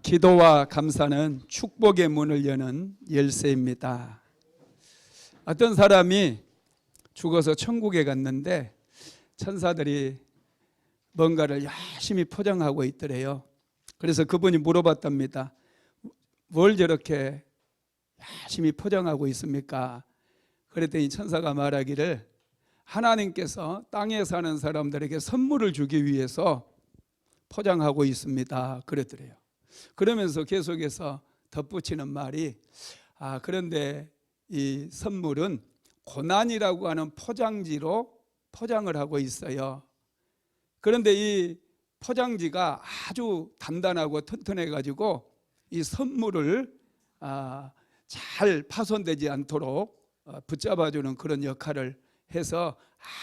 기도와 감사는 축복의 문을 여는 열쇠입니다. 어떤 사람이 죽어서 천국에 갔는데 천사들이 뭔가를 열심히 포장하고 있더래요. 그래서 그분이 물어봤답니다. 뭘 저렇게 열심히 포장하고 있습니까? 그랬더니 천사가 말하기를 하나님께서 땅에 사는 사람들에게 선물을 주기 위해서 포장하고 있습니다. 그랬더래요. 그러면서 계속해서 덧붙이는 말이 그런데 이 선물은 고난이라고 하는 포장지로 포장을 하고 있어요. 그런데 이 포장지가 아주 단단하고 튼튼해 가지고 이 선물을 잘 파손되지 않도록 붙잡아주는 그런 역할을 해서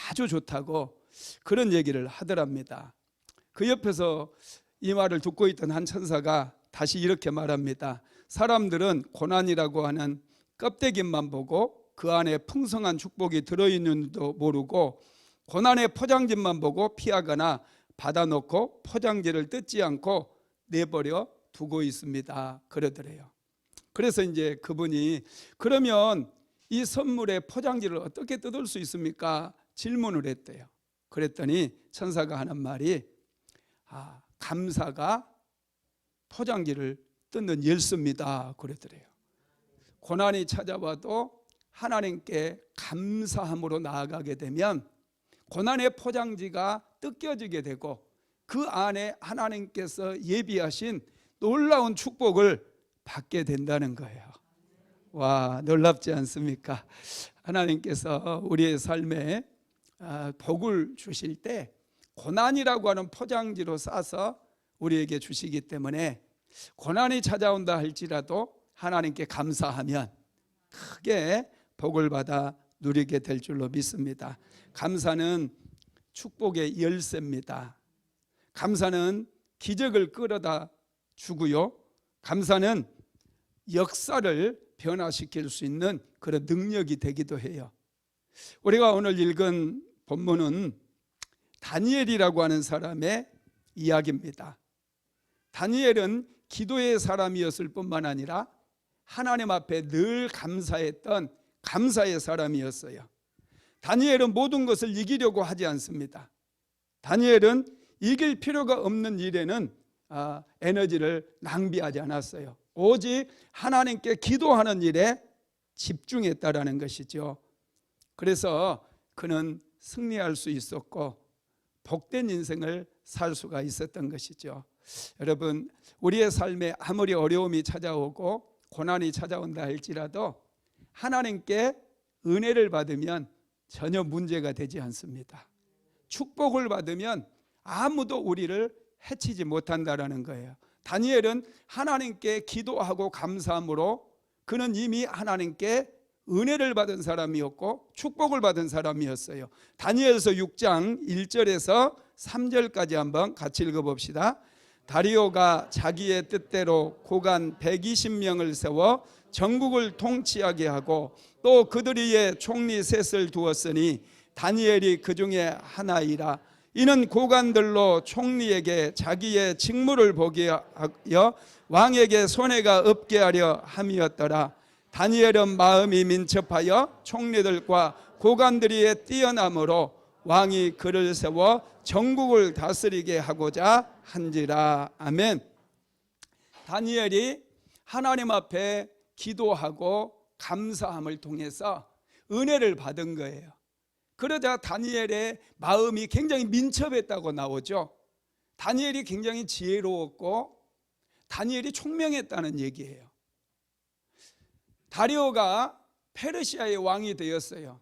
아주 좋다고 그런 얘기를 하더랍니다. 그 옆에서 이 말을 듣고 있던 한 천사가 다시 이렇게 말합니다. 사람들은 고난이라고 하는 껍데기만 보고 그 안에 풍성한 축복이 들어있는 줄도 모르고 고난의 포장지만 보고 피하거나 받아놓고 포장지를 뜯지 않고 내버려 두고 있습니다. 그러더래요. 그래서 이제 그분이 그러면 이 선물의 포장지를 어떻게 뜯을 수 있습니까? 질문을 했대요. 그랬더니 천사가 하는 말이 감사가 포장지를 뜯는 열쇠입니다. 그랬더래요. 고난이 찾아와도 하나님께 감사함으로 나아가게 되면 고난의 포장지가 뜯겨지게 되고 그 안에 하나님께서 예비하신 놀라운 축복을 받게 된다는 거예요. 와, 놀랍지 않습니까? 하나님께서 우리의 삶에 복을 주실 때 고난이라고 하는 포장지로 싸서 우리에게 주시기 때문에 고난이 찾아온다 할지라도 하나님께 감사하면 크게 복을 받아 누리게 될 줄로 믿습니다. 감사는 축복의 열쇠입니다. 감사는 기적을 끌어다 주고요. 감사는 역사를 변화시킬 수 있는 그런 능력이 되기도 해요. 우리가 오늘 읽은 본문은 다니엘이라고 하는 사람의 이야기입니다. 다니엘은 기도의 사람이었을 뿐만 아니라 하나님 앞에 늘 감사했던 감사의 사람이었어요. 다니엘은 모든 것을 이기려고 하지 않습니다. 다니엘은 이길 필요가 없는 일에는 에너지를 낭비하지 않았어요. 오직 하나님께 기도하는 일에 집중했다라는 것이죠. 그래서 그는 승리할 수 있었고 복된 인생을 살 수가 있었던 것이죠. 여러분, 우리의 삶에 아무리 어려움이 찾아오고 고난이 찾아온다 할지라도 하나님께 은혜를 받으면 전혀 문제가 되지 않습니다. 축복을 받으면 아무도 우리를 해치지 못한다라는 거예요. 다니엘은 하나님께 기도하고 감사함으로 그는 이미 하나님께 은혜를 받은 사람이었고 축복을 받은 사람이었어요. 다니엘서 6장 1절에서 3절까지 한번 같이 읽어봅시다. 다리오가 자기의 뜻대로 고관 120명을 세워 전국을 통치하게 하고 또 그들 위에 총리 셋을 두었으니 다니엘이 그 중에 하나이라. 이는 고관들로 총리에게 자기의 직무를 보게 하여 왕에게 손해가 없게 하려 함이었더라. 다니엘은 마음이 민첩하여 총리들과 고관들이 뛰어남으로 왕이 그를 세워 전국을 다스리게 하고자 한지라. 아멘. 다니엘이 하나님 앞에 기도하고 감사함을 통해서 은혜를 받은 거예요. 그러자 다니엘의 마음이 굉장히 민첩했다고 나오죠. 다니엘이 굉장히 지혜로웠고 다니엘이 총명했다는 얘기예요. 다리오가 페르시아의 왕이 되었어요.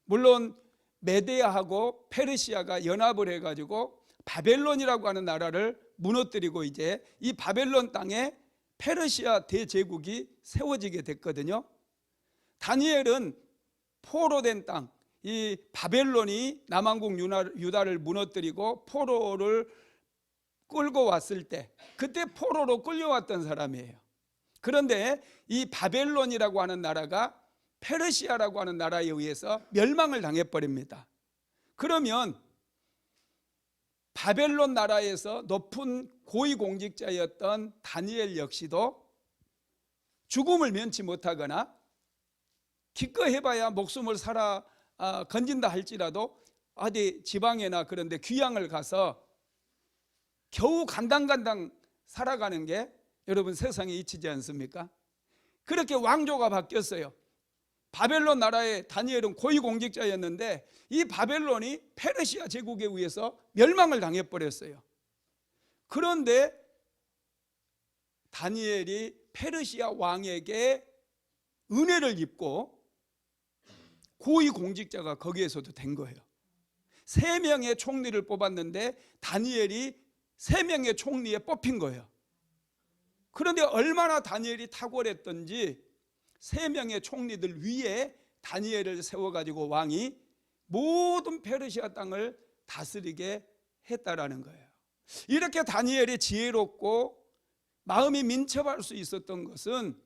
물론 메데아하고 페르시아가 연합을 해가지고 바벨론이라고 하는 나라를 무너뜨리고 이제 이 바벨론 땅에 페르시아 대제국이 세워지게 됐거든요. 다니엘은 포로된 땅, 이 바벨론이 남왕국 유다를 무너뜨리고 포로를 끌고 왔을 때 그때 포로로 끌려왔던 사람이에요. 그런데 이 바벨론이라고 하는 나라가 페르시아라고 하는 나라에 의해서 멸망을 당해버립니다. 그러면 바벨론 나라에서 높은 고위공직자였던 다니엘 역시도 죽음을 면치 못하거나 기꺼해봐야 목숨을 건진다 할지라도 어디 지방이나 그런 데 귀양을 가서 겨우 간당간당 살아가는 게 여러분 세상에 잊히지 않습니까? 그렇게 왕조가 바뀌었어요. 바벨론 나라의 다니엘은 고위공직자였는데 이 바벨론이 페르시아 제국에 의해서 멸망을 당해버렸어요. 그런데 다니엘이 페르시아 왕에게 은혜를 입고 고위공직자가 거기에서도 된 거예요. 3명의 총리를 뽑았는데 다니엘이 3명의 총리에 뽑힌 거예요. 그런데 얼마나 다니엘이 탁월했던지 3명의 총리들 위에 다니엘을 세워가지고 왕이 모든 페르시아 땅을 다스리게 했다라는 거예요. 이렇게 다니엘이 지혜롭고 마음이 민첩할 수 있었던 것은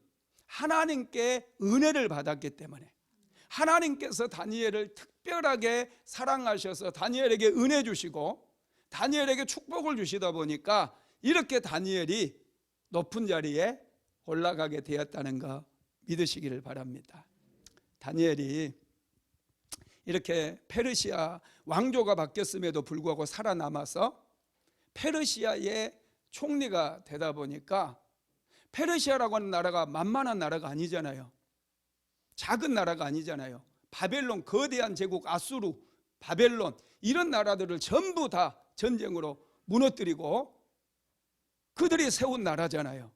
하나님께 은혜를 받았기 때문에, 하나님께서 다니엘을 특별하게 사랑하셔서 다니엘에게 은혜 주시고 다니엘에게 축복을 주시다 보니까 이렇게 다니엘이 높은 자리에 올라가게 되었다는 거 믿으시기를 바랍니다. 다니엘이 이렇게 페르시아 왕조가 바뀌었음에도 불구하고 살아남아서 페르시아의 총리가 되다 보니까, 페르시아라고 하는 나라가 만만한 나라가 아니잖아요. 작은 나라가 아니잖아요. 바벨론, 거대한 제국 아수르, 바벨론 이런 나라들을 전부 다 전쟁으로 무너뜨리고 그들이 세운 나라잖아요.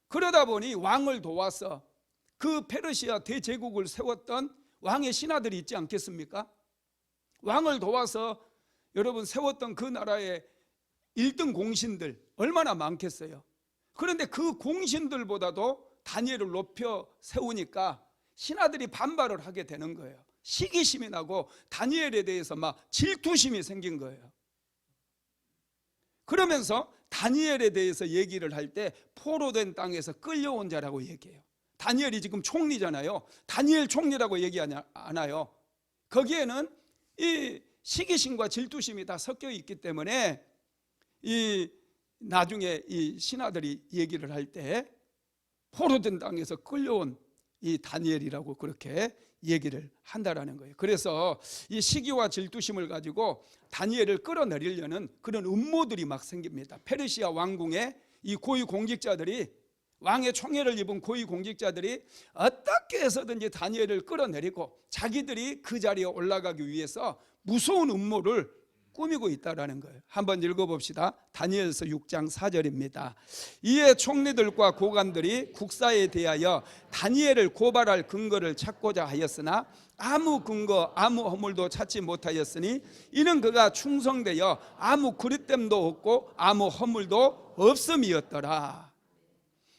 그러다 보니 왕을 도와서 그 페르시아 대제국을 세웠던 왕의 신하들이 있지 않겠습니까? 왕을 도와서 여러분 세웠던 그 나라의 1등 공신들 얼마나 많겠어요. 그런데 그 공신들보다도 다니엘을 높여 세우니까 신하들이 반발을 하게 되는 거예요. 시기심이 나고 다니엘에 대해서 막 질투심이 생긴 거예요. 그러면서 다니엘에 대해서 얘기를 할 때 포로된 땅에서 끌려온 자라고 얘기해요. 다니엘이 지금 총리잖아요. 다니엘 총리라고 얘기하지 않아요. 거기에는 이 시기심과 질투심이 다 섞여 있기 때문에 이 나중에 이 신하들이 얘기를 할 때 포로된 땅에서 끌려온 이 다니엘이라고 그렇게 얘기를 한다라는 거예요. 그래서 이 시기와 질투심을 가지고 다니엘을 끌어내리려는 그런 음모들이 막 생깁니다. 페르시아 왕궁의 이 고위 공직자들이, 왕의 총애를 입은 고위 공직자들이 어떻게 해서든지 다니엘을 끌어내리고 자기들이 그 자리에 올라가기 위해서 무서운 음모를 꾸미고 있다라는 거예요. 한번 읽어봅시다. 다니엘서 6장 4절입니다. 이에 총리들과 고관들이 국사에 대하여 다니엘을 고발할 근거를 찾고자 하였으나 아무 근거 아무 허물도 찾지 못하였으니 이는 그가 충성되어 아무 그릇됨도 없고 아무 허물도 없음이었더라.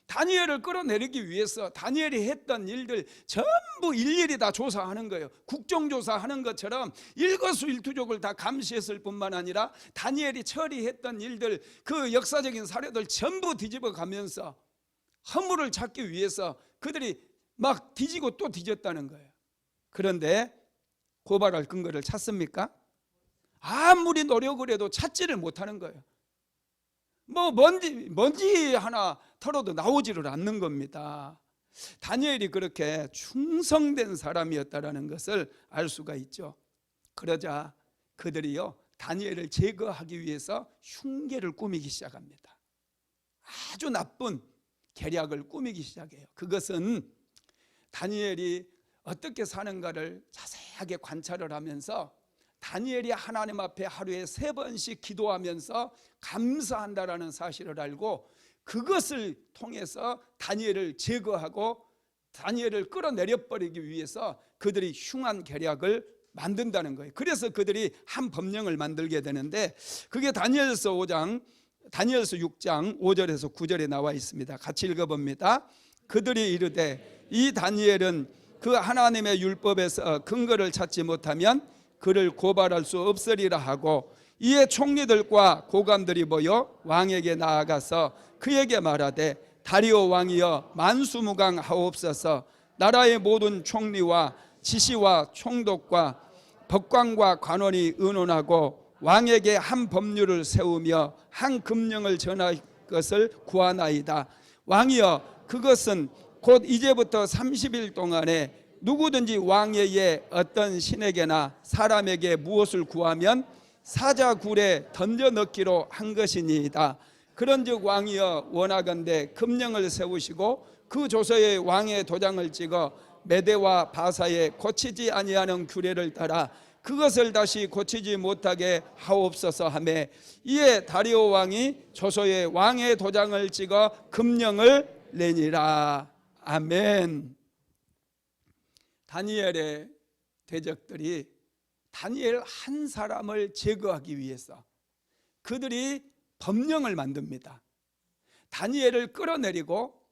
다니엘을 끌어내리기 위해서 다니엘이 했던 일들 전부 일일이 다 조사하는 거예요. 국정조사하는 것처럼 일거수일투족을 다 감시했을 뿐만 아니라 다니엘이 처리했던 일들, 그 역사적인 사례들 전부 뒤집어 가면서 허물을 찾기 위해서 그들이 막 뒤지고 또 뒤졌다는 거예요. 그런데 고발할 근거를 찾습니까? 아무리 노력을 해도 찾지를 못하는 거예요. 뭐 먼지 하나 털어도 나오지를 않는 겁니다. 다니엘이 그렇게 충성된 사람이었다라는 것을 알 수가 있죠. 그러자 그들이요 다니엘을 제거하기 위해서 흉계를 꾸미기 시작합니다. 아주 나쁜 계략을 꾸미기 시작해요. 그것은 다니엘이 어떻게 사는가를 자세하게 관찰을 하면서 다니엘이 하나님 앞에 하루에 3번씩 기도하면서 감사한다라는 사실을 알고 그것을 통해서 다니엘을 제거하고 다니엘을 끌어내려버리기 위해서 그들이 흉한 계략을 만든다는 거예요. 그래서 그들이 한 법령을 만들게 되는데 그게 다니엘서 6장 5절에서 9절에 나와 있습니다. 같이 읽어봅니다. 그들이 이르되 이 다니엘은 그 하나님의 율법에서 근거를 찾지 못하면 그를 고발할 수 없으리라 하고 이에 총리들과 고관들이 모여 왕에게 나아가서 그에게 말하되 다리오 왕이여 만수무강하옵소서. 나라의 모든 총리와 지시와 총독과 법관과 관원이 의논하고 왕에게 한 법률을 세우며 한 금령을 전할 것을 구하나이다. 왕이여, 그것은 곧 이제부터 30일 동안에 누구든지 왕에게 어떤 신에게나 사람에게 무엇을 구하면 사자굴에 던져 넣기로 한 것이니이다. 그런즉 왕이여, 원하건대 금령을 세우시고 그 조서에 왕의 도장을 찍어 메대와 바사에 고치지 아니하는 규례를 따라 그것을 다시 고치지 못하게 하옵소서 하매, 이에 다리오 왕이 조서에 왕의 도장을 찍어 금령을 내니라. 아멘. 다니엘의 대적들이 다니엘 한 사람을 제거하기 위해서 그들이 법령을 만듭니다. 다니엘을 끌어내리고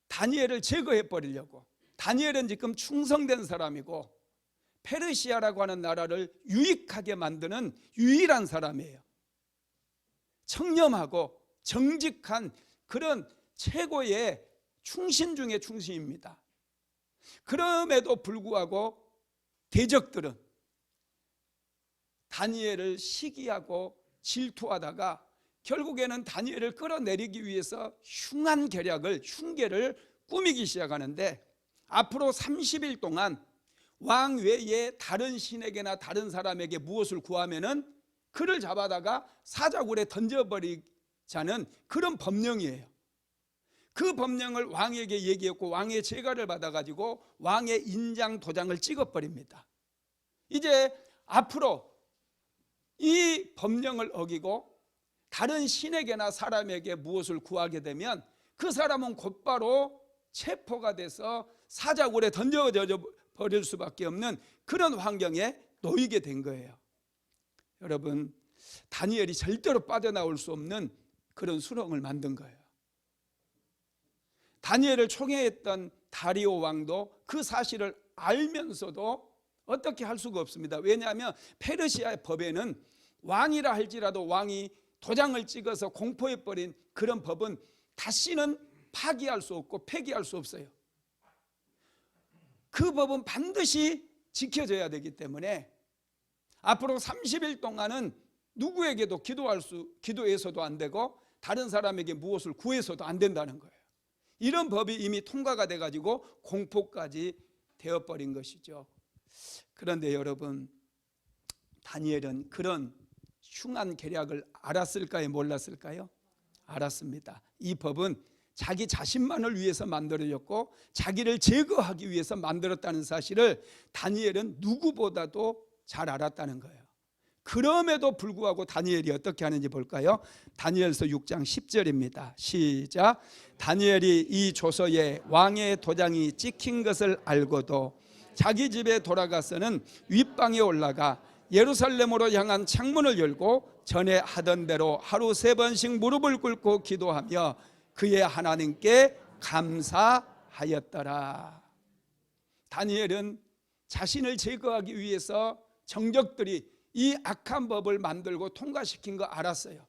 다니엘을 제거해 버리려고. 다니엘은 지금 충성된 사람이고 페르시아라고 하는 나라를 유익하게 만드는 유일한 사람이에요. 청렴하고 정직한 그런 최고의 충신 중의 충신입니다. 그럼에도 불구하고 대적들은 다니엘을 시기하고 질투하다가 결국에는 다니엘을 끌어내리기 위해서 흉한 계략을, 흉계를 꾸미기 시작하는데, 앞으로 30일 동안 왕 외에 다른 신에게나 다른 사람에게 무엇을 구하면은 그를 잡아다가 사자굴에 던져버리자는 그런 법령이에요. 그 법령을 왕에게 얘기했고 왕의 제가를 받아가지고 왕의 인장 도장을 찍어버립니다. 이제 앞으로 이 법령을 어기고 다른 신에게나 사람에게 무엇을 구하게 되면 그 사람은 곧바로 체포가 돼서 사자굴에 던져져 버릴 수밖에 없는 그런 환경에 놓이게 된 거예요. 여러분, 다니엘이 절대로 빠져나올 수 없는 그런 수렁을 만든 거예요. 다니엘을 총애했던 다리오 왕도 그 사실을 알면서도 어떻게 할 수가 없습니다. 왜냐하면 페르시아의 법에는 왕이라 할지라도 왕이 도장을 찍어서 공포해버린 그런 법은 다시는 파기할 수 없고 폐기할 수 없어요. 그 법은 반드시 지켜져야 되기 때문에 앞으로 30일 동안은 누구에게도 기도해서도 안 되고 다른 사람에게 무엇을 구해서도 안 된다는 거예요. 이런 법이 이미 통과가 돼가지고 공포까지 되어버린 것이죠. 그런데 여러분, 다니엘은 그런 흉한 계략을 알았을까요? 몰랐을까요? 알았습니다. 이 법은 자기 자신만을 위해서 만들어졌고 자기를 제거하기 위해서 만들었다는 사실을 다니엘은 누구보다도 잘 알았다는 거예요. 그럼에도 불구하고 다니엘이 어떻게 하는지 볼까요? 다니엘서 6장 10절입니다. 시작. 다니엘이 이 조서에 왕의 도장이 찍힌 것을 알고도 자기 집에 돌아가서는 윗방에 올라가 예루살렘으로 향한 창문을 열고 전에 하던 대로 하루 3번씩 무릎을 꿇고 기도하며 그의 하나님께 감사하였더라. 다니엘은 자신을 제거하기 위해서 정적들이 이 악한 법을 만들고 통과시킨 거 알았어요.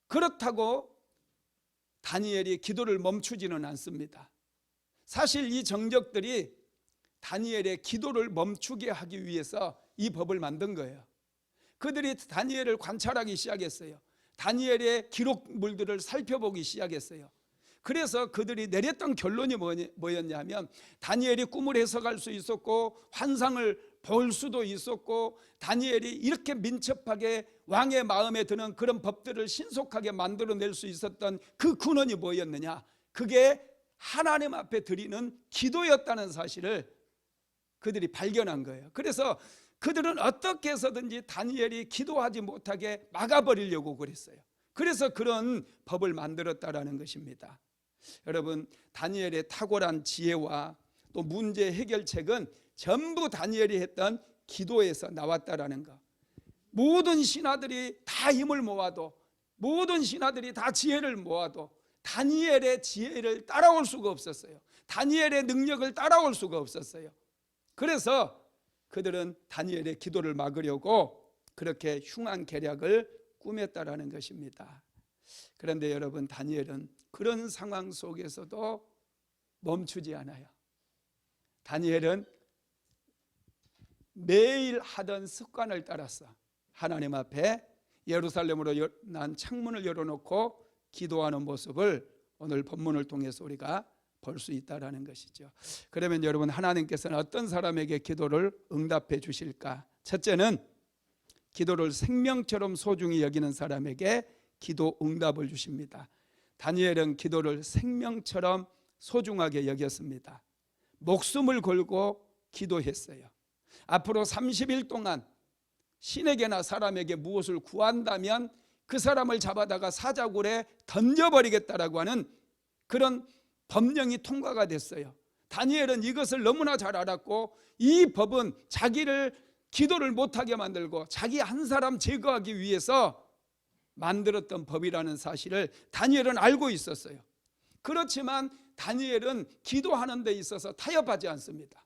그렇다고 다니엘이 기도를 멈추지는 않습니다. 사실 이 정적들이 다니엘의 기도를 멈추게 하기 위해서 이 법을 만든 거예요. 그들이 다니엘을 관찰하기 시작했어요. 다니엘의 기록물들을 살펴보기 시작했어요. 그래서 그들이 내렸던 결론이 뭐였냐면 다니엘이 꿈을 해석할 수 있었고 환상을 볼 수도 있었고 다니엘이 이렇게 민첩하게 왕의 마음에 드는 그런 법들을 신속하게 만들어낼 수 있었던 그 근원이 뭐였느냐? 그게 하나님 앞에 드리는 기도였다는 사실을 그들이 발견한 거예요. 그래서 그들은 어떻게 해서든지 다니엘이 기도하지 못하게 막아버리려고 그랬어요. 그래서 그런 법을 만들었다라는 것입니다. 여러분, 다니엘의 탁월한 지혜와 또 문제 해결책은 전부 다니엘이 했던 기도에서 나왔다라는 것. 모든 신하들이 다 힘을 모아도, 모든 신하들이 다 지혜를 모아도 다니엘의 지혜를 따라올 수가 없었어요. 다니엘의 능력을 따라올 수가 없었어요. 그래서 그들은 다니엘의 기도를 막으려고 그렇게 흉한 계략을 꾸몄다라는 것입니다. 그런데 여러분, 다니엘은 그런 상황 속에서도 멈추지 않아요. 다니엘은 매일 하던 습관을 따라서 하나님 앞에 예루살렘으로 난 창문을 열어놓고 기도하는 모습을 오늘 본문을 통해서 우리가 볼 수 있다는 것이죠. 그러면 여러분, 하나님께서는 어떤 사람에게 기도를 응답해 주실까? 첫째는 기도를 생명처럼 소중히 여기는 사람에게 기도 응답을 주십니다. 다니엘은 기도를 생명처럼 소중하게 여겼습니다. 목숨을 걸고 기도했어요. 앞으로 30일 동안 신에게나 사람에게 무엇을 구한다면 그 사람을 잡아다가 사자굴에 던져버리겠다라고 하는 그런 법령이 통과가 됐어요. 다니엘은 이것을 너무나 잘 알았고, 이 법은 자기를 기도를 못하게 만들고 자기 한 사람 제거하기 위해서 만들었던 법이라는 사실을 다니엘은 알고 있었어요. 그렇지만 다니엘은 기도하는 데 있어서 타협하지 않습니다.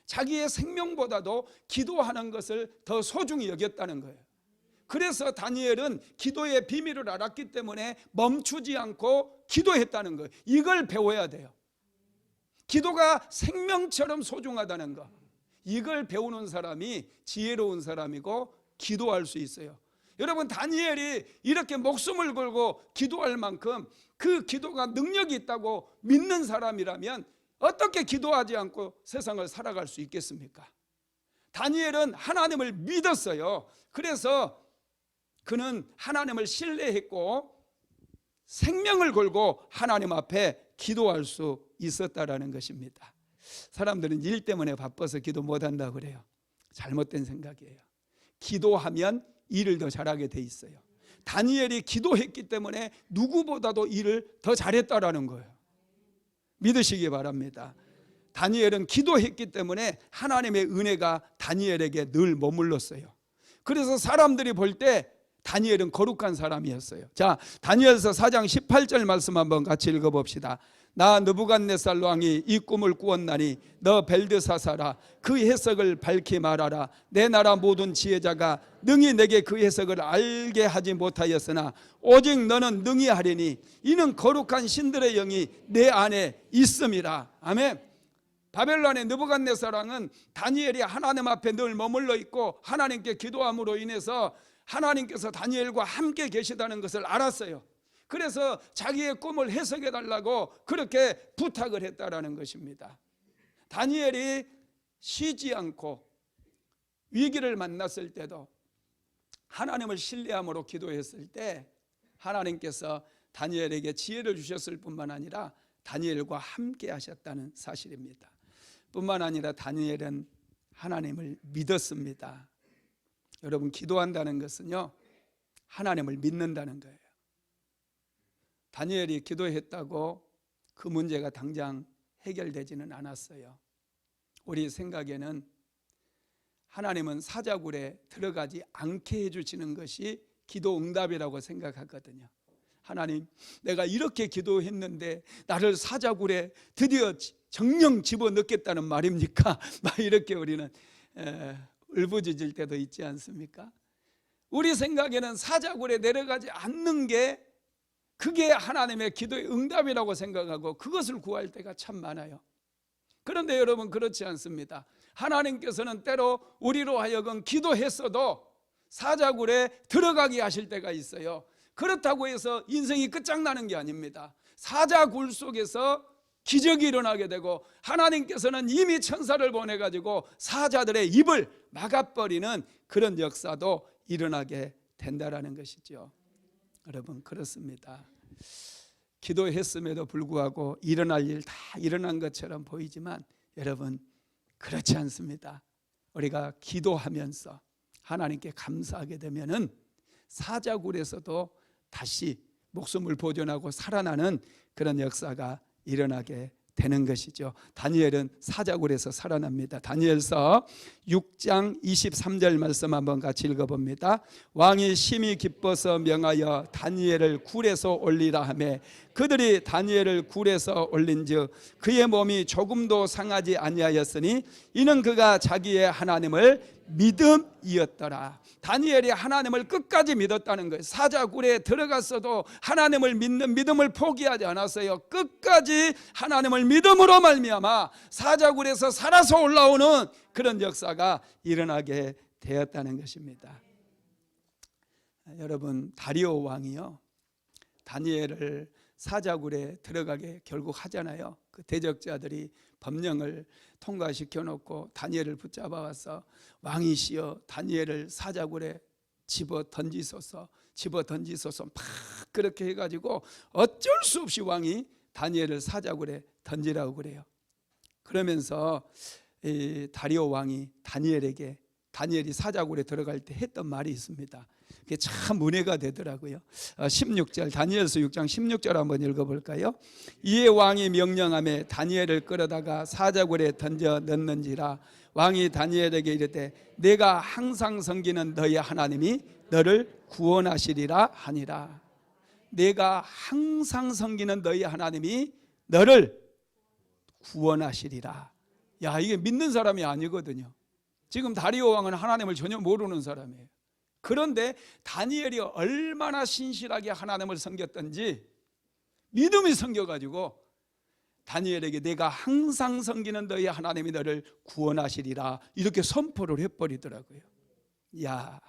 자기의 생명보다도 기도하는 것을 더 소중히 여겼다는 거예요. 그래서 다니엘은 기도의 비밀을 알았기 때문에 멈추지 않고 기도했다는 거예요. 이걸 배워야 돼요. 기도가 생명처럼 소중하다는 거, 이걸 배우는 사람이 지혜로운 사람이고 기도할 수 있어요. 여러분, 다니엘이 이렇게 목숨을 걸고 기도할 만큼 그 기도가 능력이 있다고 믿는 사람이라면 어떻게 기도하지 않고 세상을 살아갈 수 있겠습니까? 다니엘은 하나님을 믿었어요. 그래서 그는 하나님을 신뢰했고 생명을 걸고 하나님 앞에 기도할 수 있었다라는 것입니다. 사람들은 일 때문에 바빠서 기도 못한다고 그래요. 잘못된 생각이에요. 기도하면 일을 더 잘하게 돼 있어요. 다니엘이 기도했기 때문에 누구보다도 일을 더 잘했다라는 거예요. 믿으시기 바랍니다. 다니엘은 기도했기 때문에 하나님의 은혜가 다니엘에게 늘 머물렀어요. 그래서 사람들이 볼 때 다니엘은 거룩한 사람이었어요. 자, 다니엘서 4장 18절 말씀 한번 같이 읽어봅시다. 나 느부갓네살 왕이 이 꿈을 꾸었나니 너 벨드사사라, 그 해석을 밝히 말하라. 내 나라 모든 지혜자가 능히 내게 그 해석을 알게 하지 못하였으나 오직 너는 능히 하리니 이는 거룩한 신들의 영이 내 안에 있음이라. 아멘. 바벨론의 느부갓네살 왕은 다니엘이 하나님 앞에 늘 머물러 있고 하나님께 기도함으로 인해서 하나님께서 다니엘과 함께 계시다는 것을 알았어요. 그래서 자기의 꿈을 해석해 달라고 그렇게 부탁을 했다라는 것입니다. 다니엘이 쉬지 않고 위기를 만났을 때도 하나님을 신뢰함으로 기도했을 때 하나님께서 다니엘에게 지혜를 주셨을 뿐만 아니라 다니엘과 함께 하셨다는 사실입니다. 뿐만 아니라 다니엘은 하나님을 믿었습니다. 여러분, 기도한다는 것은요, 하나님을 믿는다는 거예요. 다니엘이 기도했다고 그 문제가 당장 해결되지는 않았어요. 우리 생각에는 하나님은 사자굴에 들어가지 않게 해주시는 것이 기도 응답이라고 생각하거든요. 하나님, 내가 이렇게 기도했는데 나를 사자굴에 드디어 정령 집어넣겠다는 말입니까? 막 이렇게 우리는 울부짖을 때도 있지 않습니까? 우리 생각에는 사자굴에 내려가지 않는 게 그게 하나님의 기도의 응답이라고 생각하고 그것을 구할 때가 참 많아요. 그런데 여러분, 그렇지 않습니다. 하나님께서는 때로 우리로 하여금 기도했어도 사자굴에 들어가게 하실 때가 있어요. 그렇다고 해서 인생이 끝장나는 게 아닙니다. 사자굴 속에서 기적이 일어나게 되고 하나님께서는 이미 천사를 보내가지고 사자들의 입을 막아버리는 그런 역사도 일어나게 된다라는 것이죠. 여러분, 그렇습니다. 기도했음에도 불구하고 일어날 일 다 일어난 것처럼 보이지만 여러분, 그렇지 않습니다. 우리가 기도하면서 하나님께 감사하게 되면은 사자굴에서도 다시 목숨을 보존하고 살아나는 그런 역사가 일어나게 되는 것이죠. 다니엘은 사자굴에서 살아납니다. 다니엘서 6장 23절 말씀 한번 같이 읽어봅니다. 왕이 심히 기뻐서 명하여 다니엘을 굴에서 올리라 하매 그들이 다니엘을 굴에서 올린즉 그의 몸이 조금도 상하지 아니하였으니 이는 그가 자기의 하나님을 믿음이었더라. 다니엘이 하나님을 끝까지 믿었다는 거예요. 사자굴에 들어갔어도 하나님을 믿는 믿음을 포기하지 않았어요. 끝까지 하나님을 믿음으로 말미암아 사자굴에서 살아서 올라오는 그런 역사가 일어나게 되었다는 것입니다. 여러분, 다리오 왕이요, 다니엘을 사자굴에 들어가게 결국 하잖아요. 그 대적자들이 법령을 통과시켜 놓고 다니엘을 붙잡아 와서 왕이시여 다니엘을 사자굴에 집어 던지소서 막 그렇게 해가지고 어쩔 수 없이 왕이 다니엘을 사자굴에 던지라고 그래요. 그러면서 이 다리오 왕이 다니엘에게, 다니엘이 사자굴에 들어갈 때 했던 말이 있습니다. 그게 참 은혜가 되더라고요. 16절, 다니엘서 6장 16절 한번 읽어볼까요? 이에 왕이 명령하며 다니엘을 끌어다가 사자굴에 던져 넣는지라. 왕이 다니엘에게 이르되 내가 항상 섬기는 너의 하나님이 너를 구원하시리라 하니라. 내가 항상 섬기는 너의 하나님이 너를 구원하시리라. 야, 이게 믿는 사람이 아니거든요. 지금 다리오 왕은 하나님을 전혀 모르는 사람이에요. 그런데 다니엘이 얼마나 신실하게 하나님을 섬겼던지 믿음이 생겨가지고 다니엘에게 내가 항상 섬기는 너의 하나님이 너를 구원하시리라 이렇게 선포를 해버리더라고요. 야,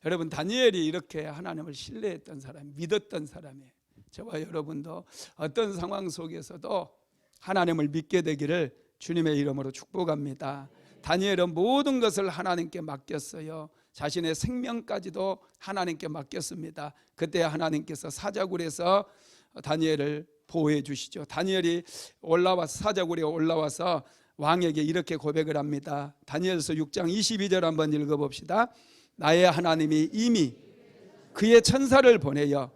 여러분, 다니엘이 이렇게 하나님을 신뢰했던 사람, 믿었던 사람이에요. 저와 여러분도 어떤 상황 속에서도 하나님을 믿게 되기를 주님의 이름으로 축복합니다. 다니엘은 모든 것을 하나님께 맡겼어요. 자신의 생명까지도 하나님께 맡겼습니다. 그때 하나님께서 사자굴에서 다니엘을 보호해 주시죠. 다니엘이 사자굴에 올라와서 왕에게 이렇게 고백을 합니다. 다니엘서 6장 22절 한번 읽어봅시다. 나의 하나님이 이미 그의 천사를 보내어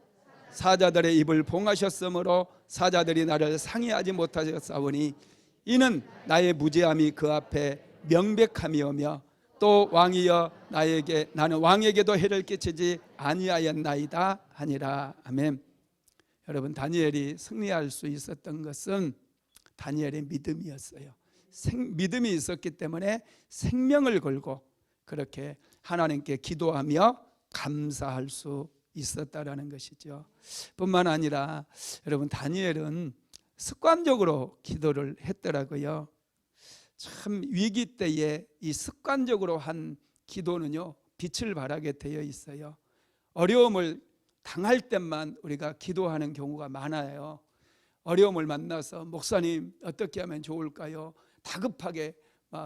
사자들의 입을 봉하셨으므로 사자들이 나를 상의하지 못하셨사오니 이는 나의 무죄함이 그 앞에 명백함이오며 또 왕이여 나는 왕에게도 해를 끼치지 아니하였나이다 하니라. 아멘. 여러분, 다니엘이 승리할 수 있었던 것은 다니엘의 믿음이었어요. 믿음이 있었기 때문에 생명을 걸고 그렇게 하나님께 기도하며 감사할 수 있었다라는 것이죠. 뿐만 아니라 여러분, 다니엘은 습관적으로 기도를 했더라고요. 참 위기 때에 이 습관적으로 한 기도는요, 빛을 발하게 되어 있어요. 어려움을 당할 때만 우리가 기도하는 경우가 많아요. 어려움을 만나서 목사님 어떻게 하면 좋을까요? 다급하게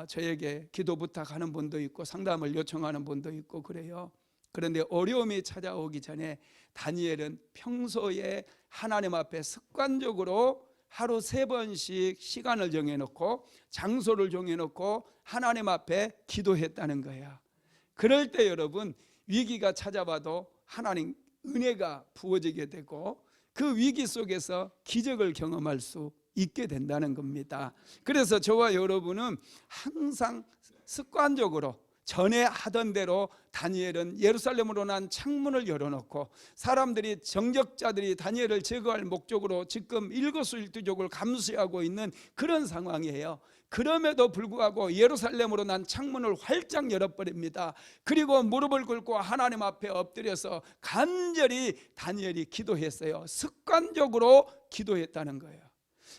저에게 기도 부탁하는 분도 있고 상담을 요청하는 분도 있고 그래요. 그런데 어려움이 찾아오기 전에 다니엘은 평소에 하나님 앞에 습관적으로 하루 3번씩 시간을 정해놓고 장소를 정해놓고 하나님 앞에 기도했다는 거야. 그럴 때 여러분, 위기가 찾아와도 하나님 은혜가 부어지게 되고 그 위기 속에서 기적을 경험할 수 있게 된다는 겁니다. 그래서 저와 여러분은 항상 습관적으로 전에 하던 대로 다니엘은 예루살렘으로 난 창문을 열어놓고 사람들이, 정적자들이 다니엘을 제거할 목적으로 지금 일거수일투족을 감수하고 있는 그런 상황이에요. 그럼에도 불구하고 예루살렘으로 난 창문을 활짝 열어버립니다. 그리고 무릎을 꿇고 하나님 앞에 엎드려서 간절히 다니엘이 기도했어요. 습관적으로 기도했다는 거예요.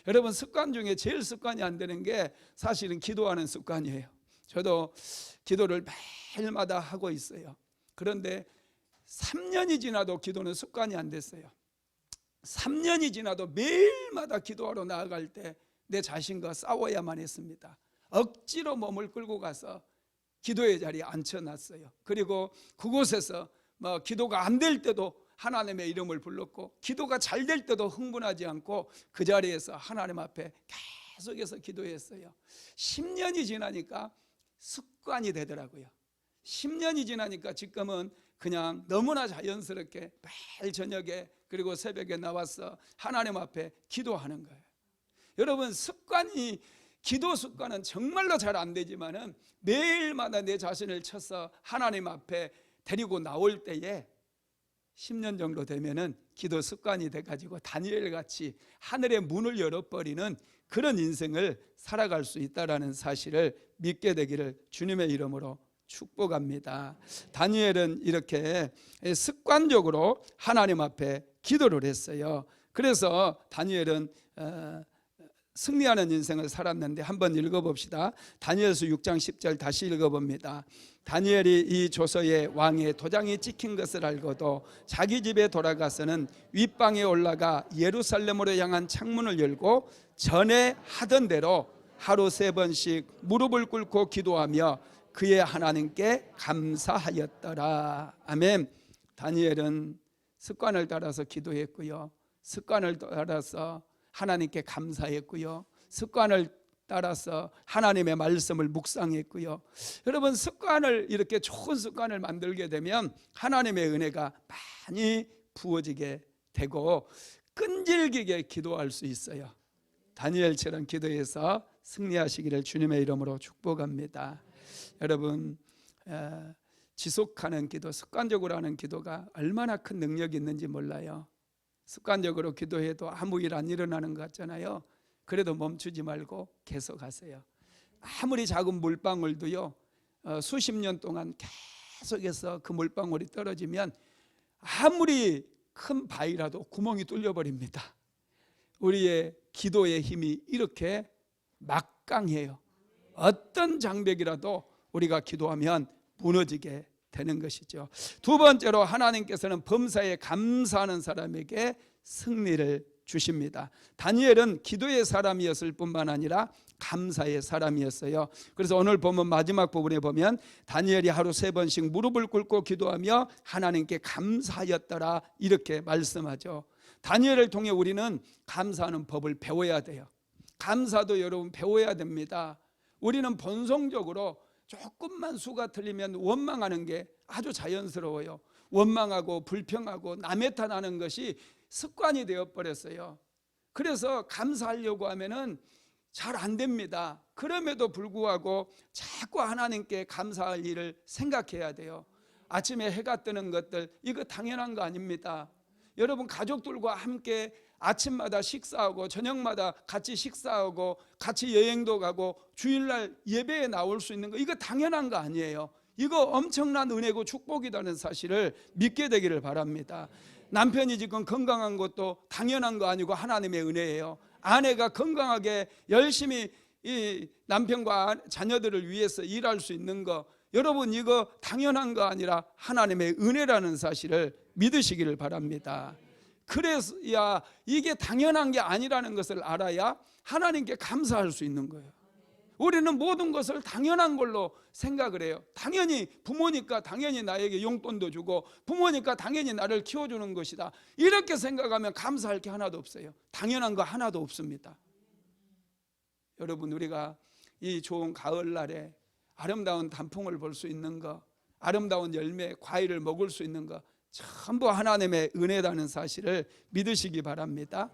여러분, 습관 중에 제일 습관이 안 되는 게 사실은 기도하는 습관이에요. 저도 기도를 매일마다 하고 있어요. 그런데 3년이 지나도 기도는 습관이 안 됐어요. 3년이 지나도 매일마다 기도하러 나아갈 때 내 자신과 싸워야만 했습니다. 억지로 몸을 끌고 가서 기도의 자리에 앉혀놨어요. 그리고 그곳에서 기도가 안 될 때도 하나님의 이름을 불렀고 기도가 잘 될 때도 흥분하지 않고 그 자리에서 하나님 앞에 계속해서 기도했어요. 10년이 지나니까 습관이 되더라고요. 10년이 지나니까 지금은 그냥 너무나 자연스럽게 매일 저녁에 그리고 새벽에 나와서 하나님 앞에 기도하는 거예요. 여러분, 기도 습관은 정말로 잘 안 되지만은 매일마다 내 자신을 쳐서 하나님 앞에 데리고 나올 때에 10년 정도 되면은 기도 습관이 돼가지고 다니엘 같이 하늘의 문을 열어버리는 그런 인생을 살아갈 수 있다라는 사실을 믿게 되기를 주님의 이름으로 축복합니다. 다니엘은 이렇게 습관적으로 하나님 앞에 기도를 했어요. 그래서 다니엘은 승리하는 인생을 살았는데 한번 읽어봅시다. 다니엘서 6장 10절 다시 읽어봅니다. 다니엘이 이 조서에 왕의 도장이 찍힌 것을 알고도 자기 집에 돌아가서는 윗방에 올라가 예루살렘으로 향한 창문을 열고 전에 하던 대로 하루 3번씩 무릎을 꿇고 기도하며 그의 하나님께 감사하였더라. 아멘. 다니엘은 습관을 따라서 기도했고요, 습관을 따라서 하나님께 감사했고요, 습관을 따라서 하나님의 말씀을 묵상했고요. 여러분, 습관을 이렇게 좋은 습관을 만들게 되면 하나님의 은혜가 많이 부어지게 되고 끈질기게 기도할 수 있어요. 다니엘처럼 기도해서 승리하시기를 주님의 이름으로 축복합니다. 여러분, 지속하는 기도, 습관적으로 하는 기도가 얼마나 큰 능력이 있는지 몰라요. 습관적으로 기도해도 아무 일 안 일어나는 것 같잖아요. 그래도 멈추지 말고 계속 하세요. 아무리 작은 물방울도요, 수십 년 동안 계속해서 그 물방울이 떨어지면 아무리 큰 바위라도 구멍이 뚫려버립니다. 우리의 기도의 힘이 이렇게 막강해요. 어떤 장벽이라도 우리가 기도하면 무너지게 되는 것이죠. 두 번째로, 하나님께서는 범사에 감사하는 사람에게 승리를 주십니다. 다니엘은 기도의 사람이었을 뿐만 아니라 감사의 사람이었어요. 그래서 오늘 보면 마지막 부분에 보면 다니엘이 하루 3번씩 무릎을 꿇고 기도하며 하나님께 감사하였더라 이렇게 말씀하죠. 다니엘을 통해 우리는 감사하는 법을 배워야 돼요. 감사도 여러분 배워야 됩니다. 우리는 본성적으로 조금만 수가 틀리면 원망하는 게 아주 자연스러워요. 원망하고 불평하고 남의 탓하는 것이 습관이 되어버렸어요. 그래서 감사하려고 하면은 잘 안 됩니다. 그럼에도 불구하고 자꾸 하나님께 감사할 일을 생각해야 돼요. 아침에 해가 뜨는 것들, 이거 당연한 거 아닙니다. 여러분, 가족들과 함께 아침마다 식사하고 저녁마다 같이 식사하고 같이 여행도 가고 주일날 예배에 나올 수 있는 거, 이거 당연한 거 아니에요. 이거 엄청난 은혜고 축복이라는 사실을 믿게 되기를 바랍니다. 남편이 지금 건강한 것도 당연한 거 아니고 하나님의 은혜예요. 아내가 건강하게 열심히 이 남편과 자녀들을 위해서 일할 수 있는 거, 여러분 이거 당연한 거 아니라 하나님의 은혜라는 사실을 믿으시기를 바랍니다. 그래야 이게 당연한 게 아니라는 것을 알아야 하나님께 감사할 수 있는 거예요. 우리는 모든 것을 당연한 걸로 생각을 해요. 당연히 부모니까 당연히 나에게 용돈도 주고 부모니까 당연히 나를 키워주는 것이다, 이렇게 생각하면 감사할 게 하나도 없어요. 당연한 거 하나도 없습니다. 여러분, 우리가 이 좋은 가을날에 아름다운 단풍을 볼 수 있는 거, 아름다운 열매, 과일을 먹을 수 있는 거 전부 하나님의 은혜라는 사실을 믿으시기 바랍니다.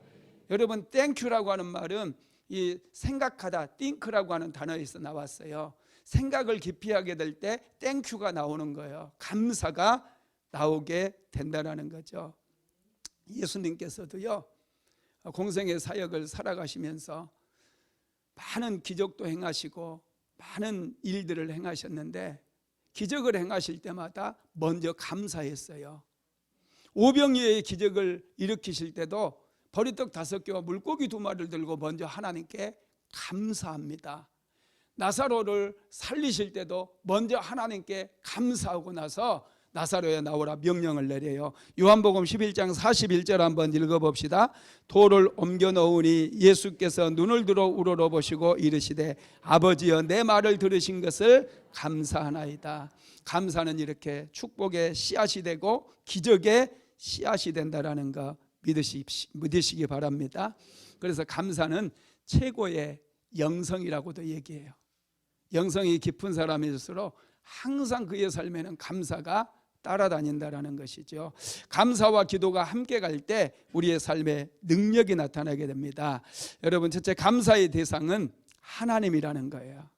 여러분, 땡큐라고 하는 말은 이 생각하다, think라고 하는 단어에서 나왔어요. 생각을 깊이 하게 될 때 땡큐가 나오는 거예요. 감사가 나오게 된다는 거죠. 예수님께서도요, 공생의 사역을 살아가시면서 많은 기적도 행하시고 많은 일들을 행하셨는데 기적을 행하실 때마다 먼저 감사했어요. 오병이어의 기적을 일으키실 때도 보리떡 5개와 물고기 2마리를 들고 먼저 하나님께 감사합니다. 나사로를 살리실 때도 먼저 하나님께 감사하고 나서 나사로에 나오라 명령을 내려요. 요한복음 11장 41절 한번 읽어봅시다. 돌을 옮겨 놓으니 예수께서 눈을 들어 우러러보시고 이르시되 아버지여, 내 말을 들으신 것을 감사하나이다. 감사는 이렇게 축복의 씨앗이 되고 기적의 씨앗이 된다는 거 믿으시기 바랍니다. 그래서 감사는 최고의 영성이라고도 얘기해요. 영성이 깊은 사람일수록 항상 그의 삶에는 감사가 따라다닌다라는 것이죠. 감사와 기도가 함께 갈 때 우리의 삶에 능력이 나타나게 됩니다. 여러분, 첫째, 감사의 대상은 하나님이라는 거예요.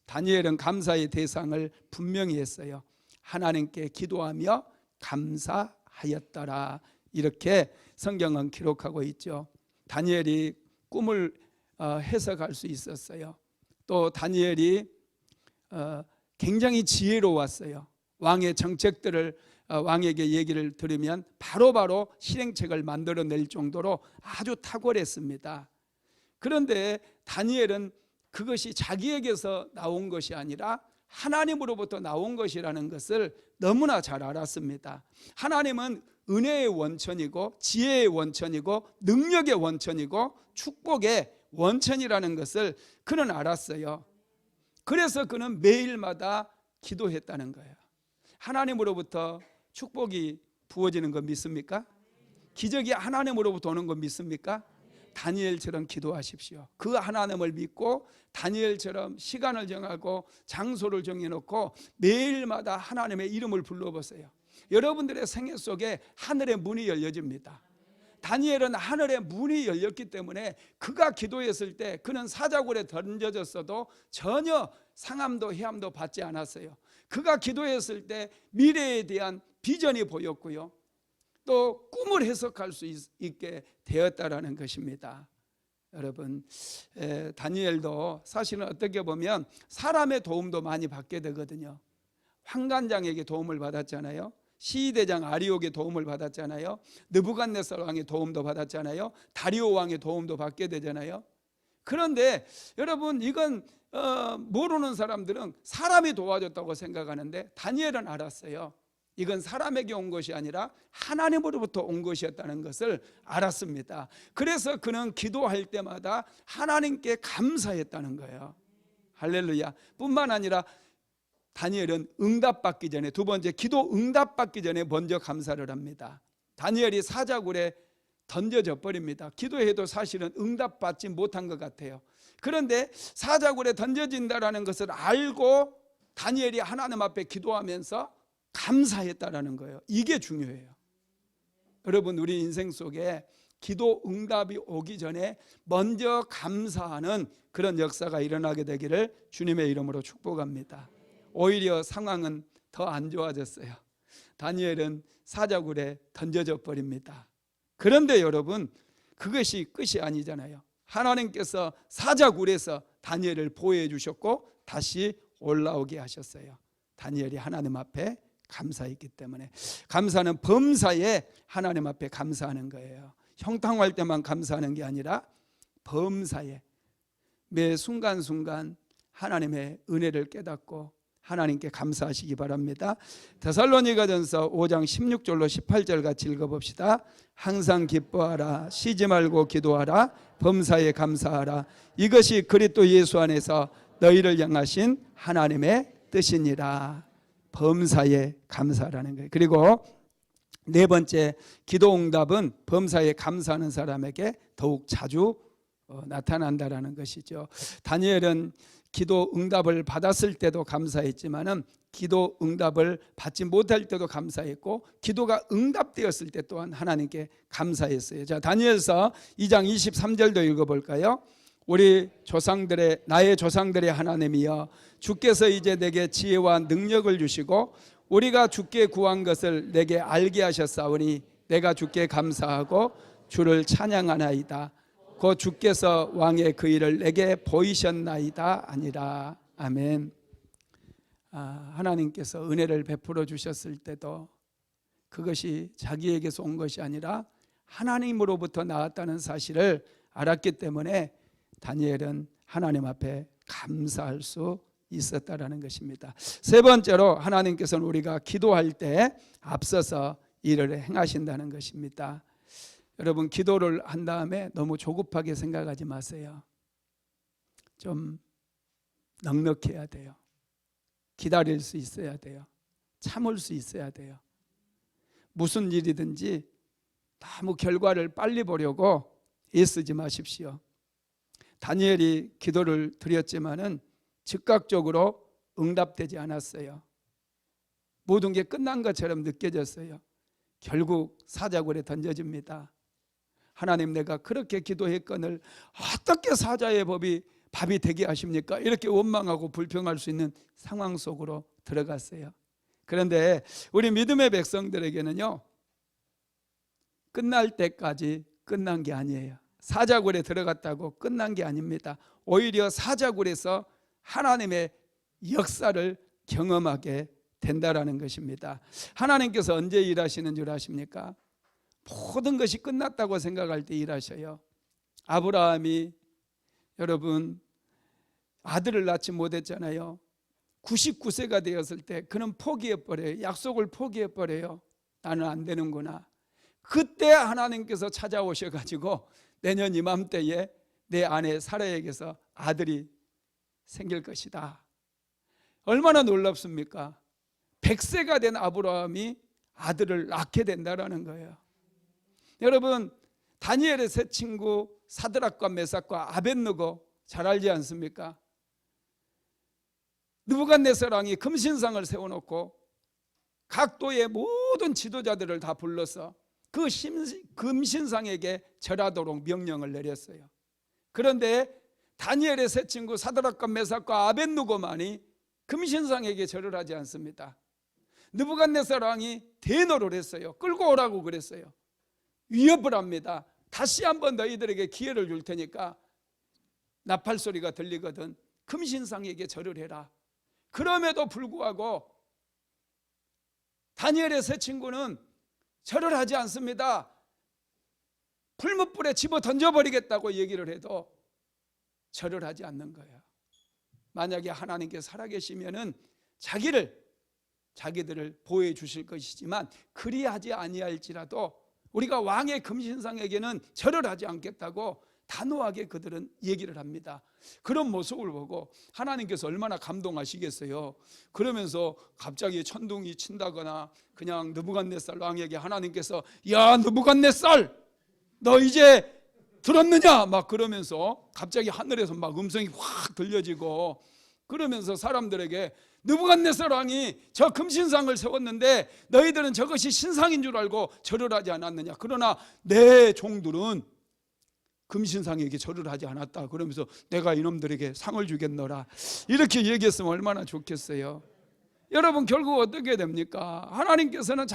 다니엘은 감사의 대상을 분명히 했어요. 하나님께 기도하며 감사하였더라, 이렇게 성경은 기록하고 있죠. 다니엘이 꿈을 해석할 수 있었어요. 또 다니엘이 굉장히 지혜로웠어요. 왕의 정책들을 왕에게 얘기를 들으면 바로바로 실행책을 만들어낼 정도로 아주 탁월했습니다. 그런데 다니엘은 그것이 자기에게서 나온 것이 아니라 하나님으로부터 나온 것이라는 것을 너무나 잘 알았습니다. 하나님은 은혜의 원천이고 지혜의 원천이고 능력의 원천이고 축복의 원천이라는 것을 그는 알았어요. 그래서 그는 매일마다 기도했다는 거예요. 하나님으로부터 축복이 부어지는 거 믿습니까? 기적이 하나님으로부터 오는 거 믿습니까? 다니엘처럼 기도하십시오. 그 하나님을 믿고 다니엘처럼 시간을 정하고 장소를 정해놓고 매일마다 하나님의 이름을 불러보세요. 여러분들의 생애 속에 하늘의 문이 열려집니다. 다니엘은 하늘의 문이 열렸기 때문에 그가 기도했을 때 그는 사자굴에 던져졌어도 전혀 상함도 해함도 받지 않았어요. 그가 기도했을 때 미래에 대한 비전이 보였고요, 또 꿈을 해석할 수 있게 되었다라는 것입니다. 여러분, 다니엘도 사실은 어떻게 보면 사람의 도움도 많이 받게 되거든요. 환관장에게 도움을 받았잖아요. 시대장 아리옥의 도움을 받았잖아요. 느부갓네살 왕의 도움도 받았잖아요. 다리오 왕의 도움도 받게 되잖아요. 그런데 여러분, 이건 모르는 사람들은 사람이 도와줬다고 생각하는데 다니엘은 알았어요. 이건 사람에게 온 것이 아니라 하나님으로부터 온 것이었다는 것을 알았습니다. 그래서 그는 기도할 때마다 하나님께 감사했다는 거예요. 할렐루야. 뿐만 아니라 다니엘은 응답받기 전에, 두 번째, 기도 응답받기 전에 먼저 감사를 합니다. 다니엘이 사자굴에 던져져 버립니다. 기도해도 사실은 응답받지 못한 것 같아요. 그런데 사자굴에 던져진다라는 것을 알고 다니엘이 하나님 앞에 기도하면서 감사했다라는 거예요. 이게 중요해요. 여러분, 우리 인생 속에 기도 응답이 오기 전에 먼저 감사하는 그런 역사가 일어나게 되기를 주님의 이름으로 축복합니다. 오히려 상황은 더 안 좋아졌어요. 다니엘은 사자굴에 던져져 버립니다. 그런데 여러분, 그것이 끝이 아니잖아요. 하나님께서 사자굴에서 다니엘을 보호해 주셨고 다시 올라오게 하셨어요. 다니엘이 하나님 앞에 감사했기 때문에. 감사는 범사에 하나님 앞에 감사하는 거예요. 형통할 때만 감사하는 게 아니라 범사에 매 순간순간 하나님의 은혜를 깨닫고 하나님께 감사하시기 바랍니다. 데살로니가전서 5장 16절로 18절 같이 읽어봅시다. 항상 기뻐하라, 쉬지 말고 기도하라, 범사에 감사하라. 이것이 그리스도 예수 안에서 너희를 향하신 하나님의 뜻이니라. 범사에 감사라는 거예요. 그리고 네 번째, 기도 응답은 범사에 감사하는 사람에게 더욱 자주 나타난다라는 것이죠. 다니엘은 기도 응답을 받았을 때도 감사했지만은 기도 응답을 받지 못할 때도 감사했고 기도가 응답되었을 때 또한 하나님께 감사했어요. 자, 다니엘서 2장 23절도 읽어볼까요? 우리 조상들의, 나의 조상들의 하나님이여, 주께서 이제 내게 지혜와 능력을 주시고 우리가 주께 구한 것을 내게 알게 하셨사오니 내가 주께 감사하고 주를 찬양하나이다. 곧 주께서 왕의 그 일을 내게 보이셨나이다 아니라. 아멘. 하나님께서 은혜를 베풀어 주셨을 때도 그것이 자기에게서 온 것이 아니라 하나님으로부터 나왔다는 사실을 알았기 때문에 다니엘은 하나님 앞에 감사할 수 있었다라는 것입니다. 세 번째로, 하나님께서는 우리가 기도할 때 앞서서 일을 행하신다는 것입니다. 여러분, 기도를 한 다음에 너무 조급하게 생각하지 마세요. 좀 넉넉해야 돼요. 기다릴 수 있어야 돼요. 참을 수 있어야 돼요. 무슨 일이든지 너무 결과를 빨리 보려고 애쓰지 마십시오. 다니엘이 기도를 드렸지만은 즉각적으로 응답되지 않았어요. 모든 게 끝난 것처럼 느껴졌어요. 결국 사자굴에 던져집니다. 하나님, 내가 그렇게 기도했거늘 어떻게 사자의 밥이 되게 하십니까? 이렇게 원망하고 불평할 수 있는 상황 속으로 들어갔어요. 그런데 우리 믿음의 백성들에게는요, 끝날 때까지 끝난 게 아니에요. 사자굴에 들어갔다고 끝난 게 아닙니다. 오히려 사자굴에서 하나님의 역사를 경험하게 된다라는 것입니다. 하나님께서 언제 일하시는 줄 아십니까? 모든 것이 끝났다고 생각할 때 일하셔요. 아브라함이 여러분 아들을 낳지 못했잖아요. 99세가 되었을 때 그는 포기해버려요. 약속을 포기해버려요. 나는 안 되는구나. 그때 하나님께서 찾아오셔가지고 내년 이맘때에 내 아내 사라에게서 아들이 생길 것이다. 얼마나 놀랍습니까? 100세가 된 아브라함이 아들을 낳게 된다라는 거예요. 여러분 다니엘의 세 친구 사드락과 메삭과 아벳느고 잘 알지 않습니까? 느부갓네살 왕이 금신상을 세워놓고 각도의 모든 지도자들을 다 불러서 그 금신상에게 절하도록 명령을 내렸어요. 그런데 다니엘의 세 친구 사드락과 메삭과 아벳느고만이 금신상에게 절을 하지 않습니다. 느부갓네살 왕이 대노를 했어요. 끌고 오라고 그랬어요. 위협을 합니다. 다시 한번 너희들에게 기회를 줄 테니까 나팔 소리가 들리거든 금신상에게 절을 해라. 그럼에도 불구하고 다니엘의 세 친구는 절을 하지 않습니다. 풀무불에 집어 던져버리겠다고 얘기를 해도 절을 하지 않는 거예요. 만약에 하나님께서 살아계시면은 자기들을 보호해 주실 것이지만 그리하지 아니할지라도 우리가 왕의 금신상에게는 절을 하지 않겠다고 단호하게 그들은 얘기를 합니다. 그런 모습을 보고 하나님께서 얼마나 감동하시겠어요. 그러면서 갑자기 천둥이 친다거나 그냥 느부갓네살 왕에게 하나님께서 야 느부갓네살 너 이제 들었느냐 막 그러면서 갑자기 하늘에서 막 음성이 확 들려지고 그러면서 사람들에게 느부갓네살 왕이 저 금신상을 세웠는데 너희들은 저것이 신상인 줄 알고 절을 하지 않았느냐. 그러나 내 종들은 금신상에게 절을 하지 않았다. 그러면서 내가 이놈들에게 상을 주겠노라. 이렇게 얘기했으면 얼마나 좋겠어요. 여러분 결국 어떻게 됩니까? 하나님께서는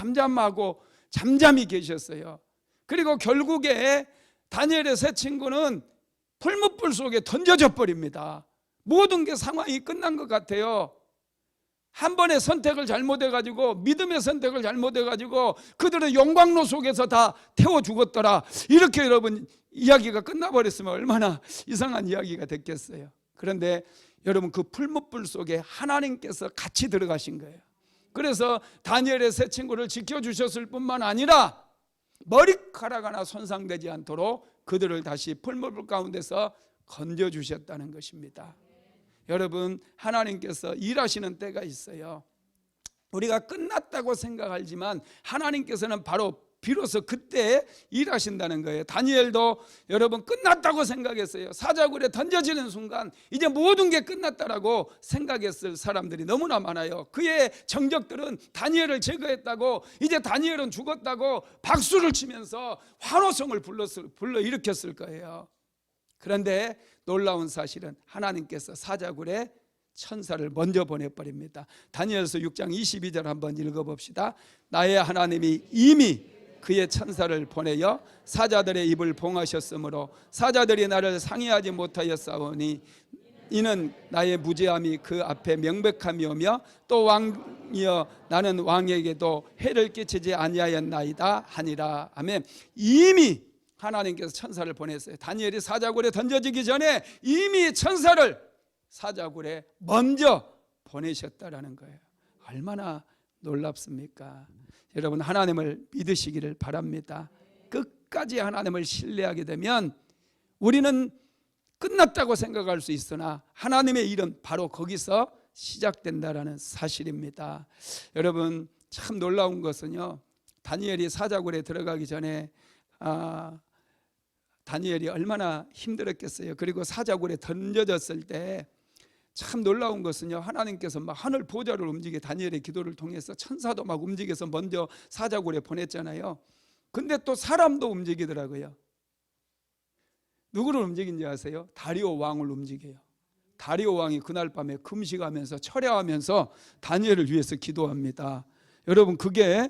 잠잠히 계셨어요. 그리고 결국에 다니엘의 세 친구는 풀무불 속에 던져져 버립니다. 모든 게 상황이 끝난 것 같아요. 한 번의 선택을 잘못해가지고 믿음의 선택을 잘못해가지고 그들은 용광로 속에서 다 태워 죽었더라. 이렇게 여러분 이야기가 끝나버렸으면 얼마나 이상한 이야기가 됐겠어요. 그런데 여러분 그 풀무불 속에 하나님께서 같이 들어가신 거예요. 그래서 다니엘의 세 친구를 지켜주셨을 뿐만 아니라 머리카락 하나 손상되지 않도록 그들을 다시 풀무불 가운데서 건져주셨다는 것입니다. 여러분 하나님께서 일하시는 때가 있어요. 우리가 끝났다고 생각하지만 하나님께서는 바로 비로소 그때 일하신다는 거예요. 다니엘도 여러분 끝났다고 생각했어요. 사자굴에 던져지는 순간 이제 모든 게 끝났다라고 생각했을 사람들이 너무나 많아요. 그의 정적들은 다니엘을 제거했다고 이제 다니엘은 죽었다고 박수를 치면서 환호성을 불러 일으켰을 거예요. 그런데 놀라운 사실은 하나님께서 사자굴에 천사를 먼저 보내버립니다. 다니엘서 6장 22절 한번 읽어봅시다. 나의 하나님이 이미 그의 천사를 보내어 사자들의 입을 봉하셨으므로 사자들이 나를 상의하지 못하였사오니 이는 나의 무죄함이 그 앞에 명백함이오며 또 왕이여 나는 왕에게도 해를 끼치지 아니하였나이다 하니라. 아멘. 이미 하나님께서 천사를 보냈어요. 다니엘이 사자굴에 던져지기 전에 이미 천사를 사자굴에 먼저 보내셨다라는 거예요. 얼마나 놀랍습니까? 여러분 하나님을 믿으시기를 바랍니다. 끝까지 하나님을 신뢰하게 되면 우리는 끝났다고 생각할 수 있으나 하나님의 일은 바로 거기서 시작된다라는 사실입니다. 여러분 참 놀라운 것은요, 다니엘이 사자굴에 들어가기 전에 다니엘이 얼마나 힘들었겠어요. 그리고 사자굴에 던져졌을 때 참 놀라운 것은요, 하나님께서 막 하늘 보좌를 움직여 다니엘의 기도를 통해서 천사도 막 움직여서 먼저 사자굴에 보냈잖아요. 근데 또 사람도 움직이더라고요. 누구를 움직인지 아세요? 다리오 왕을 움직여요. 다리오 왕이 그날 밤에 금식하면서 철야하면서 다니엘을 위해서 기도합니다. 여러분 그게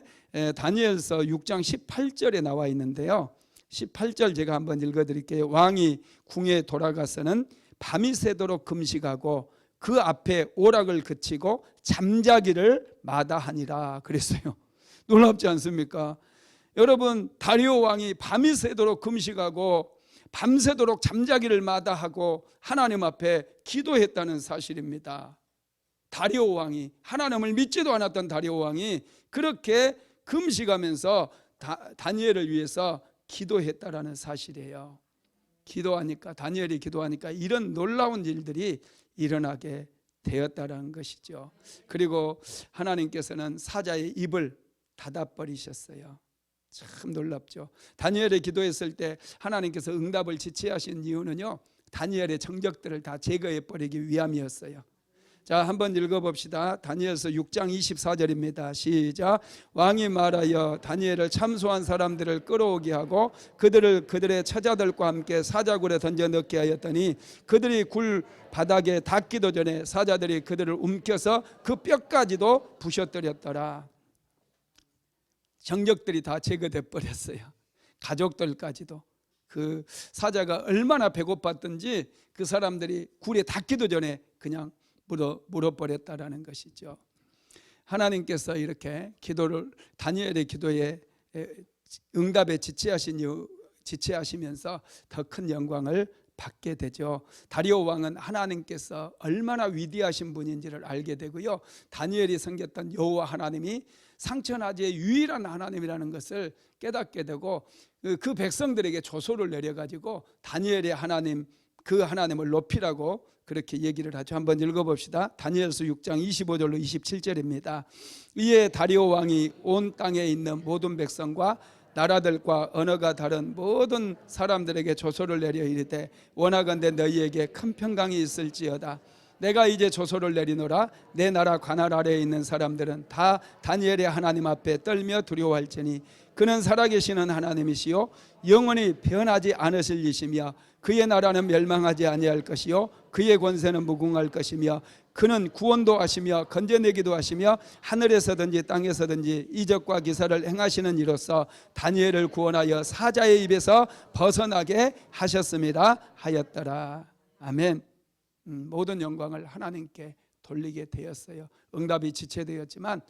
다니엘서 6장 18절에 나와 있는데요, 18절 제가 한번 읽어드릴게요. 왕이 궁에 돌아가서는 밤이 새도록 금식하고 그 앞에 오락을 그치고 잠자기를 마다하니라 그랬어요. 놀랍지 않습니까? 여러분, 다리오 왕이 밤이 새도록 금식하고 밤새도록 잠자기를 마다하고 하나님 앞에 기도했다는 사실입니다. 다리오 왕이, 하나님을 믿지도 않았던 다리오 왕이 그렇게 금식하면서 다니엘을 위해서 기도했다라는 사실이에요. 다니엘이 기도하니까 이런 놀라운 일들이 일어나게 되었다라는 것이죠. 그리고 하나님께서는 사자의 입을 닫아버리셨어요. 참 놀랍죠. 다니엘이 기도했을 때 하나님께서 응답을 지체하신 이유는요, 다니엘의 정적들을 다 제거해 버리기 위함이었어요. 자, 한번 읽어봅시다. 다니엘서 6장 24절입니다. 시작. 왕이 말하여 다니엘을 참소한 사람들을 끌어오게 하고 그들을 그들의 처자들과 함께 사자굴에 던져 넣게 하였더니 그들이 굴 바닥에 닿기도 전에 사자들이 그들을 움켜서 그 뼈까지도 부셔뜨렸더라. 정적들이 다 제거돼 버렸어요. 가족들까지도. 그 사자가 얼마나 배고팠던지 그 사람들이 굴에 닿기도 전에 그냥 물어버렸다라는 것이죠. 하나님께서 이렇게 다니엘의 기도에 응답에 지체하시면서 더 큰 영광을 받게 되죠. 다리오 왕은 하나님께서 얼마나 위대하신 분인지를 알게 되고요, 다니엘이 섬겼던 여호와 하나님이 상천하지의 유일한 하나님이라는 것을 깨닫게 되고 그 백성들에게 조소를 내려가지고 다니엘의 하나님, 그 하나님을 높이라고 그렇게 얘기를 하죠. 한번 읽어봅시다. 다니엘서 6장 25절로 27절입니다. 이에 다리오 왕이 온 땅에 있는 모든 백성과 나라들과 언어가 다른 모든 사람들에게 조소를 내려 이르되 원하건대 너희에게 큰 평강이 있을지어다. 내가 이제 조소를 내리노라. 내 나라 관할 아래에 있는 사람들은 다 다니엘의 하나님 앞에 떨며 두려워할지니 그는 살아계시는 하나님이시요 영원히 변하지 않으실 이시며 그의 나라는 멸망하지 아니할 것이요 그의 권세는 무궁할 것이며 그는 구원도 하시며 건져내기도 하시며 하늘에서든지 땅에서든지 이적과 기사를 행하시는 이로써 다니엘을 구원하여 사자의 입에서 벗어나게 하셨습니다 하였더라. 아멘. 모든 영광을 하나님께 돌리게 되었어요. 응답이 지체되었지만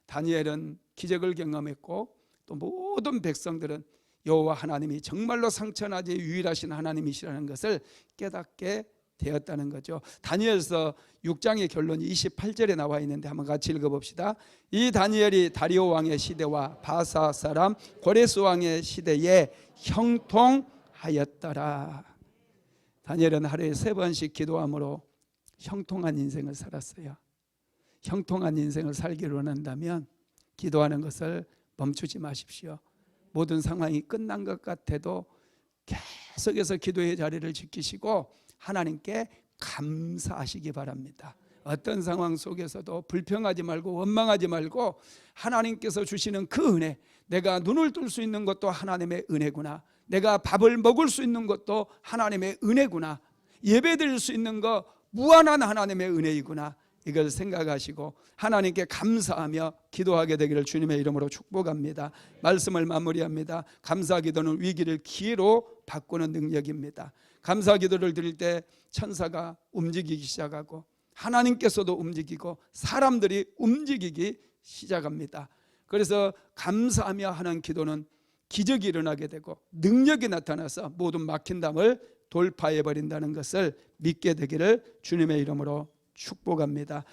다니엘은 기적을 경험했고 또 모든 백성들은 여호와 하나님이 정말로 상천하지 유일하신 하나님이시라는 것을 깨닫게 되었다는 거죠. 다니엘서 6장의 결론이 28절에 나와 있는데 한번 같이 읽어봅시다. 이 다니엘이 다리오 왕의 시대와 바사 사람 고레스 왕의 시대에 형통하였더라. 다니엘은 하루에 3번씩 기도함으로 형통한 인생을 살았어요. 형통한 인생을 살기를 원한다면 기도하는 것을 멈추지 마십시오. 모든 상황이 끝난 것 같아도 계속해서 기도의 자리를 지키시고 하나님께 감사하시기 바랍니다. 어떤 상황 속에서도 불평하지 말고 원망하지 말고 하나님께서 주시는 그 은혜, 내가 눈을 뜰 수 있는 것도 하나님의 은혜구나, 내가 밥을 먹을 수 있는 것도 하나님의 은혜구나, 예배드릴 수 있는 거 무한한 하나님의 은혜이구나, 이걸 생각하시고 하나님께 감사하며 기도하게 되기를 주님의 이름으로 축복합니다. 말씀을 마무리합니다. 감사 기도는 위기를 기회로 바꾸는 능력입니다. 감사 기도를 드릴 때 천사가 움직이기 시작하고 하나님께서도 움직이고 사람들이 움직이기 시작합니다. 그래서 감사하며 하는 기도는 기적이 일어나게 되고 능력이 나타나서 모든 막힌 담을 돌파해 버린다는 것을 믿게 되기를 주님의 이름으로 축복합니다.